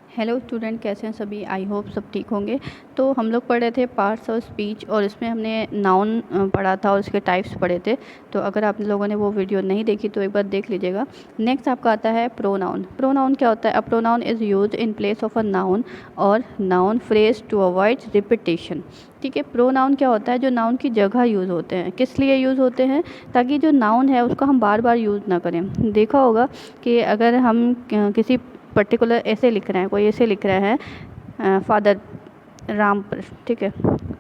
Hello student, कैसे हैं सभी। आई होप सब ठीक होंगे। तो हम लोग पढ़ रहे थे पार्ट्स ऑफ स्पीच और इसमें हमने नाउन पढ़ा था और उसके टाइप्स पढ़े थे। तो अगर आप लोगों ने वो वीडियो नहीं देखी तो एक बार देख लीजिएगा। नेक्स्ट आपका आता है प्रोनाउन। प्रोनाउन क्या होता है? A pronoun is use in place of a noun और noun phrase to avoid repetition. ठीक है, प्रोनाउन क्या होता है? जो नाउन की जगह यूज़ होते हैं। किस लिए यूज़ होते हैं? ताकि जो नाउन है उसको हम बार बार यूज़ ना करें। देखा होगा कि अगर हम किसी पर्टिकुलर ऐसे लिख रहे हैं, कोई ऐसे लिख रहा है फादर राम पर, ठीक है,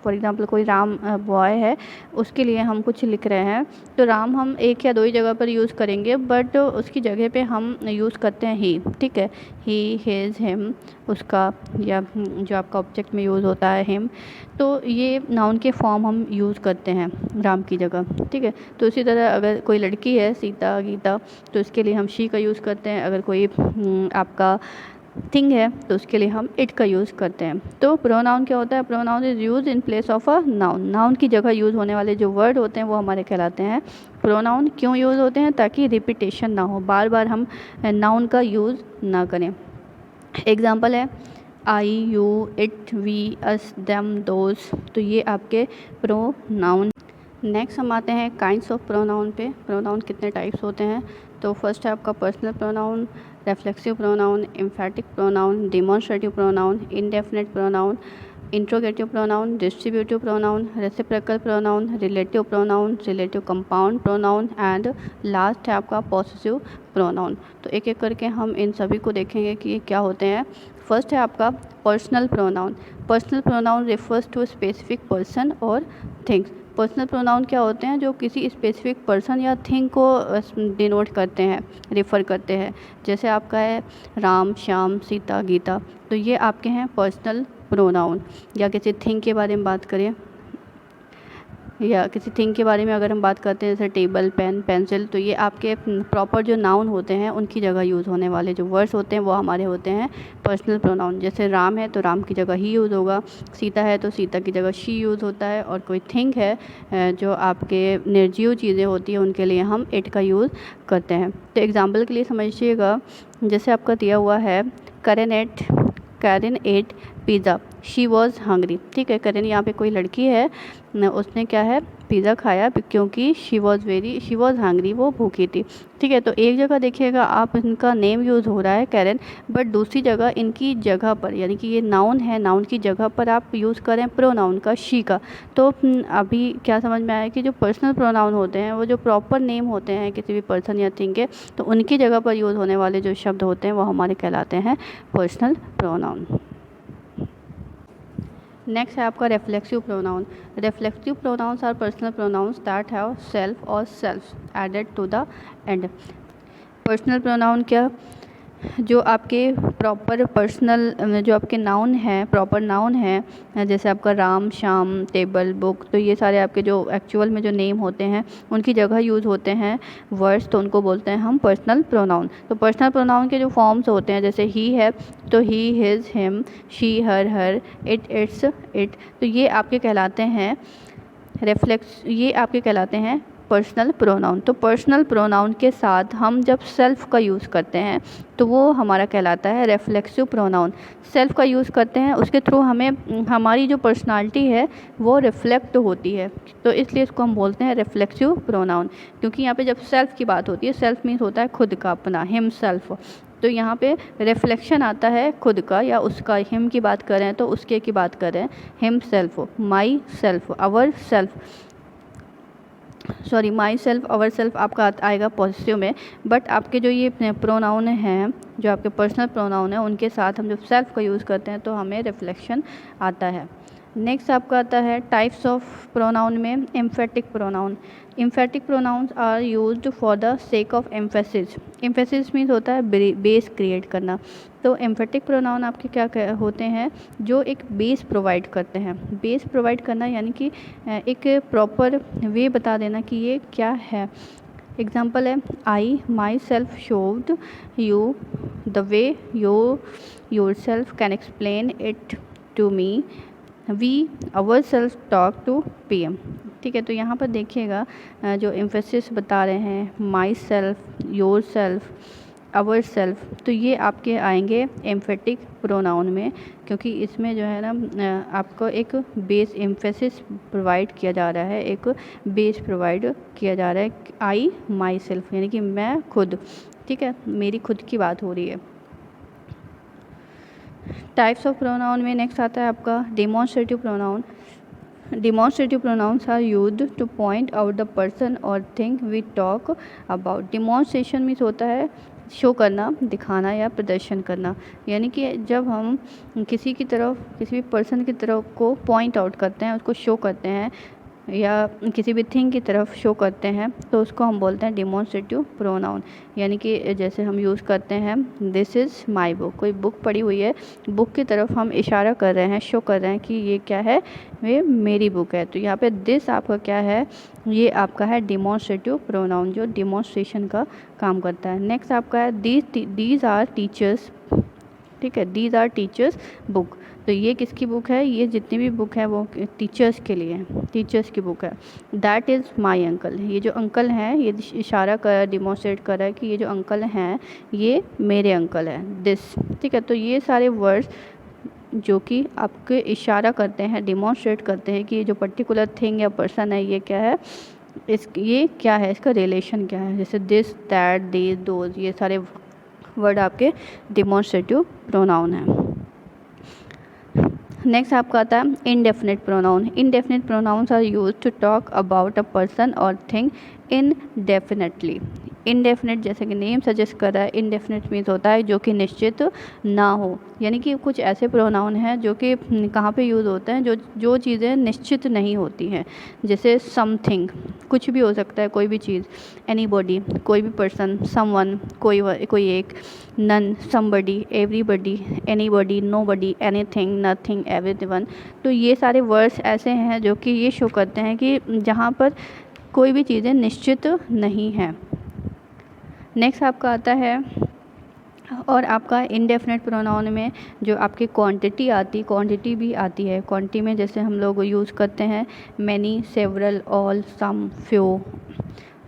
फॉर एग्ज़ाम्पल कोई राम बॉय है, उसके लिए हम कुछ लिख रहे हैं तो राम हम एक या दो ही जगह पर यूज़ करेंगे, बट उसकी जगह पे हम यूज़ करते हैं ही। ठीक है, ही, हिज, हिम, उसका, या जो आपका ऑब्जेक्ट में यूज़ होता है हिम। तो ये नाउन के फॉर्म हम यूज़ करते हैं राम की जगह। ठीक है, तो इसी तरह अगर कोई लड़की है सीता, गीता, तो इसके लिए हम शी का यूज़ करते हैं। अगर कोई आपका थिंग है तो उसके लिए हम इट का यूज़ करते हैं। तो प्रोनाउन क्या होता है? Pronoun is use in place of a noun. Noun की जगह यूज़ होने वाले जो वर्ड होते हैं वो हमारे कहलाते हैं प्रोनाउन। क्यों यूज़ होते हैं? ताकि रिपीटेशन ना हो, बार बार हम नाउन का यूज़ ना करें। एग्जाम्पल है I, you, it, we, us, them, those. तो ये आपके प्रोनाउन। नेक्स्ट हम आते हैं काइंड्स ऑफ प्रोनाउन पे। प्रोनाउन कितने टाइप्स होते हैं? तो फर्स्ट है आपका personal pronoun, reflexive pronoun, emphatic pronoun, demonstrative pronoun, indefinite pronoun, interrogative pronoun, distributive pronoun, reciprocal pronoun, relative pronoun, relative compound pronoun and last है आपका पॉसेसिव प्रोनाउन। तो एक एक करके हम इन सभी को देखेंगे कि ये क्या होते हैं। फर्स्ट है आपका personal pronoun. Personal pronoun refers to specific person और थिंग्स। पर्सनल प्रोनाउन क्या होते हैं? जो किसी स्पेसिफिक पर्सन या थिंग को डिनोट करते हैं, रेफ़र करते हैं। जैसे आपका है राम, श्याम, सीता, गीता। तो ये आपके हैं पर्सनल प्रोनाउन। या किसी थिंग के बारे में बात करें, या किसी थिंग के बारे में अगर हम बात करते हैं, जैसे टेबल, पेन, पेंसिल, तो ये आपके प्रॉपर जो नाउन होते हैं उनकी जगह यूज़ होने वाले जो वर्ड्स होते हैं वो हमारे होते हैं पर्सनल प्रोनाउन। जैसे राम है तो राम की जगह ही यूज़ होगा, सीता है तो सीता की जगह शी यूज़ होता है, और कोई थिंग है जो आपके निर्जीव चीज़ें होती हैं उनके लिए हम इट का यूज़ करते हैं। तो एग्ज़ाम्पल के लिए समझिएगा, जैसे आपका दिया हुआ है Karen ate pizza, she was hungry. ठीक है, करेन यहाँ पे कोई लड़की है, उसने क्या है, पिज़्ज़ा खाया क्योंकि शी वॉज़ हंग्री, वो भूखी थी। ठीक है, तो एक जगह देखिएगा आप, इनका नेम यूज़ हो रहा है कैरन, बट दूसरी जगह इनकी जगह पर, यानी कि ये नाउन है, नाउन की जगह पर आप यूज़ करें प्रोनाउन का, शी का। तो अभी क्या समझ में आया कि जो पर्सनल प्रोनाउन होते हैं वो जो प्रॉपर नेम होते हैं किसी भी पर्सन या थिंग के, तो उनकी जगह पर यूज़ होने वाले जो शब्द होते हैं वो हमारे कहलाते हैं पर्सनल प्रोनाउन। नेक्स्ट है आपका reflexive pronoun. Reflexive pronouns are personal pronouns that have self और self added to the end. Personal pronoun क्या? जो आपके प्रॉपर पर्सनल, जो आपके नाउन हैं, प्रॉपर नाउन है, जैसे आपका राम, श्याम, टेबल, बुक, तो ये सारे आपके जो एक्चुअल में जो नेम होते हैं उनकी जगह यूज़ होते हैं वर्ड्स, तो उनको बोलते हैं हम पर्सनल प्रोनाउन। तो पर्सनल प्रोनाउन के जो फॉर्म्स होते हैं, जैसे ही है तो he, his, him, she, her, it, its, it, तो ये आपके कहलाते हैं ये आपके कहलाते हैं पर्सनल प्रोनाउन। तो पर्सनल प्रोनाउन के साथ हम जब सेल्फ का यूज़ करते हैं तो वो हमारा कहलाता है रेफ्लेक्सिव प्रोनाउन। सेल्फ का यूज़ करते हैं, उसके थ्रू हमें हमारी जो पर्सनालिटी है वो रिफ्लेक्ट होती है, तो इसलिए इसको हम बोलते हैं रेफ्लेक्सिव प्रोनाउन। क्योंकि यहाँ पे जब सेल्फ की बात होती है, सेल्फ मीन्स होता है खुद का, अपना, हिम सेल्फ, तो यहाँ पे रिफ्लेक्शन आता है खुद का या उसका। हिम की बात करें तो उसके की बात करें, him self, my self, our self, sorry my self, our self आपका आएगा पॉजिटिव में। बट आपके जो ये प्रोनाउन हैं, जो आपके पर्सनल प्रोनाउन है, उनके साथ हम जब सेल्फ का यूज़ करते हैं तो हमें रिफ्लेक्शन आता है। नेक्स्ट आपका आता है टाइप्स ऑफ प्रोनाउन में emphatic pronoun. Emphatic pronouns are used for the sake of emphasis. Emphasis means होता है बेस क्रिएट करना। तो एम्फेटिक प्रोनाउन आपके क्या होते हैं? जो एक बेस प्रोवाइड करते हैं। बेस प्रोवाइड करना यानी कि एक प्रॉपर वे बता देना कि ये क्या है। एग्जाम्पल है I myself showed you the way yourself can explain it to me, we ourself talk to PM। ठीक है, तो यहाँ पर देखिएगा जो एम्फेसिस बता रहे हैं, myself, yourself, ourself, तो ये आपके आएंगे एम्फेटिक प्रोनाउन में, क्योंकि इसमें जो है ना आपको एक बेस एम्फेसिस प्रोवाइड किया जा रहा है, एक बेस प्रोवाइड किया जा रहा है, आई माई सेल्फ, यानी कि मैं खुद, ठीक है, मेरी खुद की बात हो रही है। टाइप्स ऑफ प्रोनाउन में नेक्स्ट आता है आपका demonstrative pronoun. Demonstrative pronouns are used to point out the person or thing we talk about. Demonstration means होता है शो करना, दिखाना या प्रदर्शन करना, यानी कि जब हम किसी की तरफ, किसी भी पर्सन की तरफ को पॉइंट आउट करते हैं, उसको शो करते हैं, या किसी भी थिंग की तरफ शो करते हैं, तो उसको हम बोलते हैं डिमॉन्स्ट्रेटिव प्रोनाउन। यानी कि जैसे हम यूज़ करते हैं दिस इज़ माई बुक, कोई बुक पड़ी हुई है, बुक की तरफ हम इशारा कर रहे हैं, शो कर रहे हैं कि ये क्या है, ये मेरी बुक है। तो यहाँ पे दिस आपका क्या है, ये आपका है डिमॉन्स्ट्रेटिव प्रोनाउन, जो डिमॉन्स्ट्रेशन का काम करता है। नेक्स्ट आपका है दीज आर टीचर्स, ठीक है, दीज आर टीचर्स बुक, तो ये किसकी बुक है, ये जितनी भी बुक है वो टीचर्स के लिए है, टीचर्स की बुक है। दैट इज़ माई अंकल, ये जो अंकल हैं, ये इशारा कर, डिमॉन्स्ट्रेट कर रहा है कि ये जो अंकल हैं ये मेरे अंकल हैं, दिस, ठीक है। तो ये सारे वर्ड्स जो कि आपके इशारा करते हैं, डिमॉन्स्ट्रेट करते हैं कि ये जो पर्टिकुलर थिंग या पर्सन है ये क्या है, ये क्या है, इसका रिलेशन क्या है, जैसे दिस, दैट, दीज, दोज, ये सारे वर्ड आपके डिमॉन्स्ट्रेटिव प्रोनाउन हैं। नेक्स्ट आपका आता है indefinite pronoun. Indefinite pronouns are use to talk about a person और थिंग इनडेफिनेटली। इनडेफिनेट जैसे कि नेम सजेस्ट कर रहा है, इनडेफिनेट मीन्स होता है जो कि निश्चित ना हो, यानी कि कुछ ऐसे प्रोनाउन हैं जो कि कहाँ पे यूज़ होते हैं, जो चीज़ें निश्चित नहीं होती हैं, जैसे समथिंग, कुछ भी हो सकता है, कोई भी चीज़, एनीबॉडी, कोई भी पर्सन, समवन, कोई एक, none, somebody, everybody, anybody, nobody, anything, nothing, everyone. तो ये सारे वर्ड्स ऐसे हैं जो कि ये शो करते हैं कि जहाँ पर कोई भी चीज़ें निश्चित नहीं हैं। नेक्स्ट आपका आता है, और आपका इनडेफिनेट प्रोनाउन में जो आपकी क्वांटिटी आती, क्वांटिटी भी आती है। क्वांटिटी में जैसे हम लोग यूज़ करते हैं मैनी, सेवरल, ऑल, सम, फ्यू,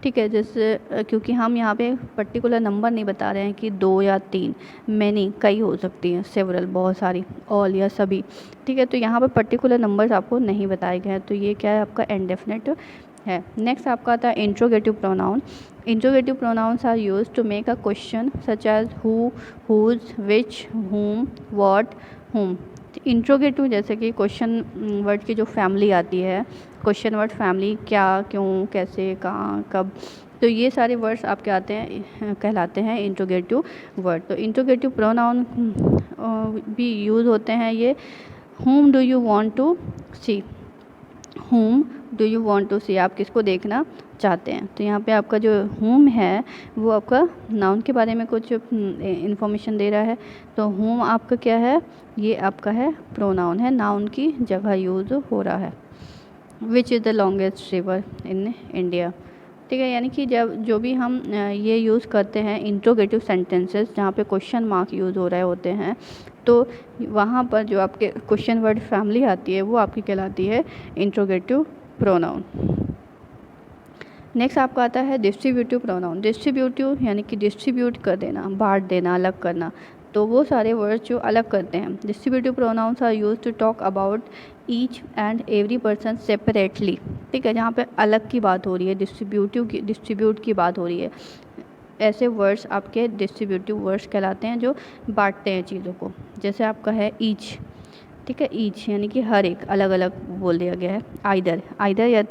ठीक है, जैसे क्योंकि हम यहाँ पे पर्टिकुलर नंबर नहीं बता रहे हैं कि 2 या 3, मैनी कई हो सकती हैं, सेवरल बहुत सारी, ऑल या सभी, ठीक है। तो यहाँ पर पर्टिकुलर नंबर्स आपको नहीं बताए गए हैं, तो ये क्या है, आपका इनडेफिनेट है। नेक्स्ट आपका आता है interrogative pronoun. Interrogative pronouns are use to make a question such as who, whose, which, whom, what, whom। Interrogative जैसे कि क्वेश्चन वर्ड की जो फैमिली आती है, क्वेश्चन वर्ड फैमिली, क्या, क्यों, कैसे, कहाँ, कब, तो ये सारे वर्ड्स आपके आते हैं, कहलाते हैं इंट्रोगेटिव वर्ड। तो इंट्रोगेटिव प्रोनाउन भी यूज़ होते हैं ये, whom do you want to see, whom do you want to see, आप किसको देखना चाहते हैं। तो यहाँ पे आपका जो whom है वो आपका नाउन के बारे में कुछ इन्फॉर्मेशन दे रहा है, तो whom आपका क्या है, ये आपका है प्रोनाउन है, नाउन की जगह यूज़ हो रहा है। Which is the longest river in India, ठीक है, यानी कि जब जो भी हम ये यूज़ करते हैं इंट्रोगेटिव सेंटेंसेस जहाँ पे क्वेश्चन मार्क यूज़ हो रहे होते हैं, तो वहाँ पर जो आपके क्वेश्चन वर्ड फैमिली आती है वो आपकी कहलाती है इंट्रोगेटिव प्रोनाउन। नेक्स्ट आपका आता है डिस्ट्रीब्यूटिव प्रोनाउन। डिस्ट्रीब्यूटिव यानी कि डिस्ट्रीब्यूट कर देना, बांट देना, अलग करना, तो वो सारे वर्ड्स जो अलग करते हैं। Distributive pronouns are use to talk about each and every person separately, ठीक है, जहाँ पे अलग की बात हो रही है, डिस्ट्रीब्यूट की बात हो रही है, ऐसे वर्ड्स आपके डिस्ट्रीब्यूटिव वर्ड्स कहलाते हैं जो बांटते हैं चीज़ों को। जैसे आपका है ईच, ठीक है, ईच यानी कि हर एक, अलग अलग बोल दिया गया है। आइदर या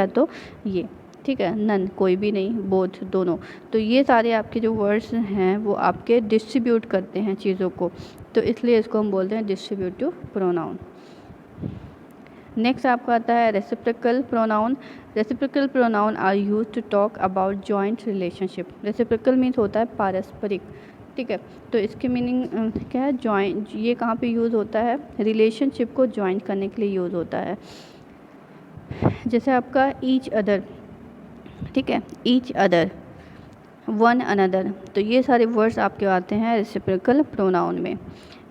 तो ये, ठीक है, नन कोई भी नहीं, बोथ दोनों, तो ये सारे आपके जो वर्ड्स हैं वो आपके डिस्ट्रीब्यूट करते हैं चीज़ों को, तो इसलिए इसको हम बोलते हैं डिस्ट्रीब्यूटिव प्रोनाउन। नेक्स्ट आपका आता है reciprocal pronoun. Reciprocal pronoun are use to talk about joint relationship. Reciprocal means होता है पारस्परिक, ठीक है, तो इसकी मीनिंग क्या है, जॉइंट, ये कहाँ पे यूज़ होता है, रिलेशनशिप को जॉइंट करने के लिए यूज़ होता है। जैसे आपका ईच अदर, ठीक है, ईच अदर, वन अनदर, तो ये सारे वर्ड्स आपके आते हैं रेसिप्रोकल प्रोनाउन में।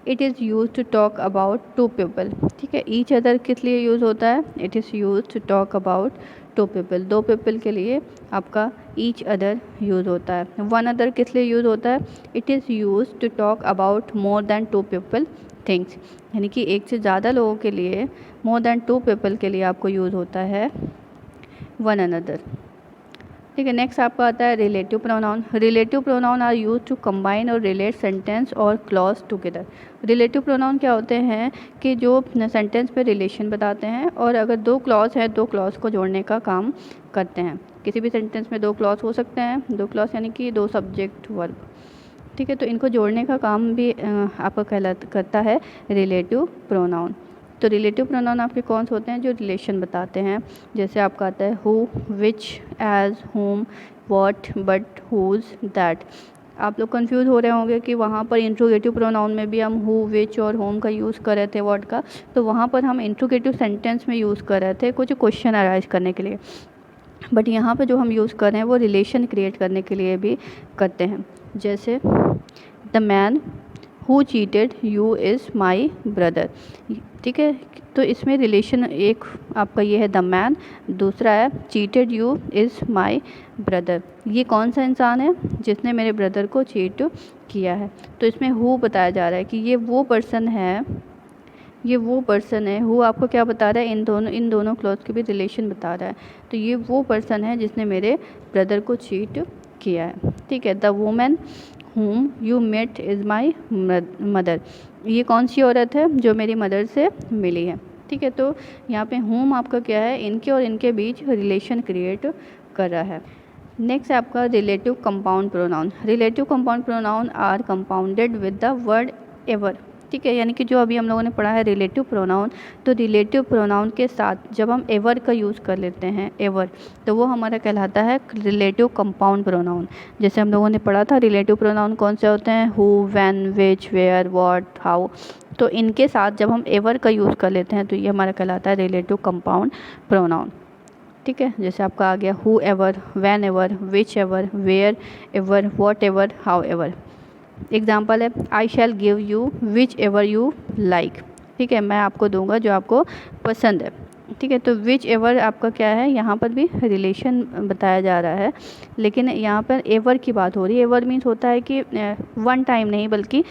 It is use to talk about two people, ठीक है, ईच अदर किस लिए यूज़ होता है, it is use to talk about two people, दो पीपल के लिए आपका ईच अदर यूज़ होता है। वन अदर किस लिए यूज़ होता है? It is use to talk about more than two people things, यानी कि एक से ज़्यादा लोगों के लिए, मोर देन टू पीपल के लिए आपको यूज़ होता है वन अनदर। ठीक है, नेक्स्ट आपका आता है relative pronoun. Relative pronoun are use to combine और रिलेट सेंटेंस और क्लॉज टुगेदर। रिलेटिव प्रोनाउन क्या होते हैं कि जो सेंटेंस पे रिलेशन बताते हैं और अगर दो क्लॉज है, दो क्लॉज को जोड़ने का काम करते हैं। किसी भी सेंटेंस में दो क्लॉज हो सकते हैं, दो क्लॉज यानी कि दो सब्जेक्ट वर्ब। ठीक है, तो इनको जोड़ने का काम भी आपका करता है रिलेटिव प्रोनाउन। तो रिलेटिव प्रोनाउन आपके कौन से होते हैं? जो रिलेशन बताते हैं। जैसे आपका आता है who, which, as, whom, what, but, whose, that. आप लोग कंफ्यूज हो रहे होंगे कि वहाँ पर इंट्रोगेटिव प्रोनाउन में भी हम हु, विच और होम का यूज़ कर रहे थे व्हाट का, तो वहाँ पर हम इंट्रोगेटिव सेंटेंस में यूज़ कर रहे थे कुछ क्वेश्चन अराइज करने के लिए। बट यहाँ पे जो हम यूज़ कर रहे हैं वो रिलेशन क्रिएट करने के लिए भी करते हैं। जैसे the man who cheated you is my brother. ठीक है, तो इसमें रिलेशन एक आपका ये है द मैन, दूसरा है cheated you is my brother. ये कौन सा इंसान है? जिसने मेरे ब्रदर को चीट किया है। तो इसमें हु बताया जा रहा है कि ये वो पर्सन है, ये वो पर्सन है। हु आपको क्या बता रहा है? इन दोनों क्लॉज के भी रिलेशन बता रहा है। तो ये वो पर्सन है जिसने मेरे ब्रदर को चीट किया है। ठीक है, the women whom you met is my mother। ये कौन सी औरत है? जो मेरी मदर से मिली है। ठीक है, तो यहाँ पे whom आपका क्या है? इनके और इनके बीच रिलेशन क्रिएट कर रहा है। नेक्स्ट है आपका relative compound pronoun. Relative compound pronoun are compounded with the word ever. ठीक है, यानी कि जो अभी हम लोगों ने पढ़ा है रिलेटिव प्रोनाउन, तो रिलेटिव प्रोनाउन के साथ जब हम एवर का यूज़ कर लेते हैं एवर, तो वो हमारा कहलाता है रिलेटिव कंपाउंड प्रोनाउन। जैसे हम लोगों ने पढ़ा था रिलेटिव प्रोनाउन कौन से होते हैं? Who, when, which, where, what, how. तो इनके साथ जब हम एवर का यूज़ कर लेते हैं तो ये हमारा कहलाता है रिलेटिव कंपाउंड प्रोनाउन। ठीक है, जैसे आपका आ गया whoever, whenever, whichever, wherever, whatever, however. Example है I shall give you whichever you like. ठीक है, मैं आपको दूंगा जो आपको पसंद है। ठीक है, तो विच एवर आपका क्या है? यहाँ पर भी रिलेशन बताया जा रहा है, लेकिन यहाँ पर एवर की बात हो रही है। एवर मीन्स होता है कि वन टाइम नहीं बल्कि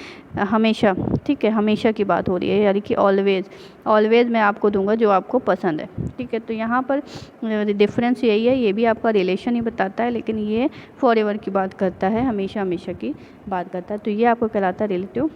हमेशा। ठीक है, हमेशा की बात हो रही है, यानी कि ऑलवेज़, ऑलवेज़ मैं आपको दूंगा जो आपको पसंद है। ठीक है, तो यहाँ पर डिफरेंस यही है, ये भी आपका रिलेशन ही बताता है, लेकिन ये फॉर एवर की बात करता है, हमेशा हमेशा की बात करता है। तो ये आपको कहलाता है रिलेटिव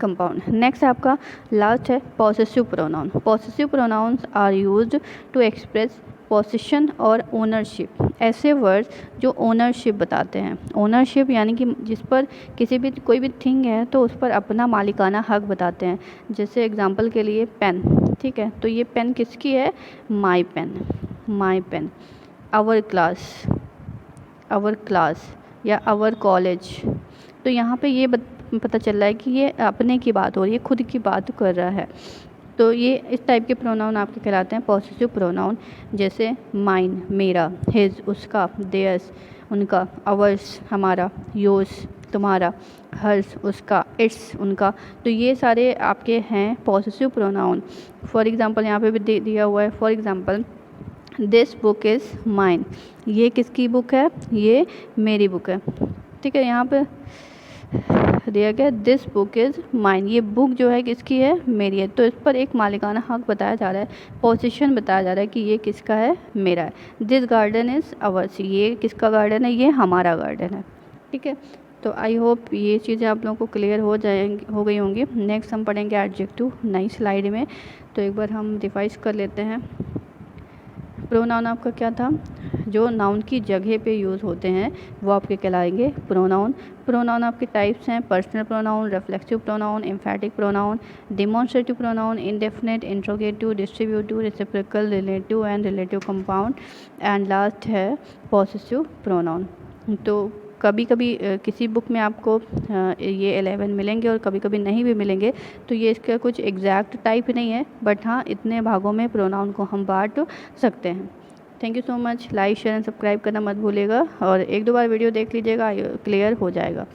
कंपाउंड। नेक्स्ट आपका लास्ट है possessive pronoun. Possessive pronouns are used to express position और ओनरशिप। ऐसे वर्ड्स जो ओनरशिप बताते हैं। ओनरशिप यानी कि जिस पर किसी भी कोई भी थिंग है तो उस पर अपना मालिकाना हक बताते हैं। जैसे एग्जांपल के लिए पेन। ठीक है, तो ये पेन किसकी है? My pen, my pen. Our class, our class या आवर कॉलेज। तो यहाँ पे ये पता चल रहा है कि ये अपने की बात हो रही है, खुद की बात कर रहा है। तो ये इस टाइप के प्रोनाउन आपके कहलाते हैं पॉसेसिव प्रोनाउन। जैसे माइन, मेरा, हिज, उसका, देयर्स, उनका, आवर्स, हमारा, योर्स, तुम्हारा, हर्स, उसका, इट्स, उनका। तो ये सारे आपके हैं पॉसेसिव प्रोनाउन। फॉर एग्ज़ाम्पल यहाँ पे भी दिया हुआ है। For example this book is mine. ये किसकी बुक है? ये मेरी बुक है। ठीक है, यहाँ पे दिया गया दिस बुक इज़ माइन। ये बुक जो है किसकी है? मेरी है। तो इस पर एक मालिकाना हक बताया जा रहा है, पोजीशन बताया जा रहा है कि ये किसका है? मेरा है। This garden is ours. ये किसका गार्डन है? ये हमारा गार्डन है। ठीक है, तो आई होप ये चीज़ें आप लोगों को क्लियर हो गई होंगी। नेक्स्ट हम पढ़ेंगे एडजेक्टिव नई स्लाइड में। तो एक बार हम रिवाइज कर लेते हैं। प्रोनाउन आपका क्या था? जो नाउन की जगह पे यूज़ होते हैं वो आपके कहलाएंगे प्रोनाउन। प्रोनाउन आपके टाइप्स हैं personal pronoun, reflexive pronoun, emphatic pronoun, demonstrative pronoun, indefinite, interrogative, distributive, reciprocal, relative and relative compound, and last है पॉसेसिव प्रोनाउन। तो कभी कभी किसी बुक में आपको ये 11 मिलेंगे और कभी कभी नहीं भी मिलेंगे। तो ये इसका कुछ एग्जैक्ट टाइप नहीं है, बट हाँ इतने भागों में प्रोनाउन को हम बांट सकते हैं। Thank you so much. Like, share and subscribe करना मत भूलिएगा और एक दो बार वीडियो देख लीजिएगा, क्लियर हो जाएगा।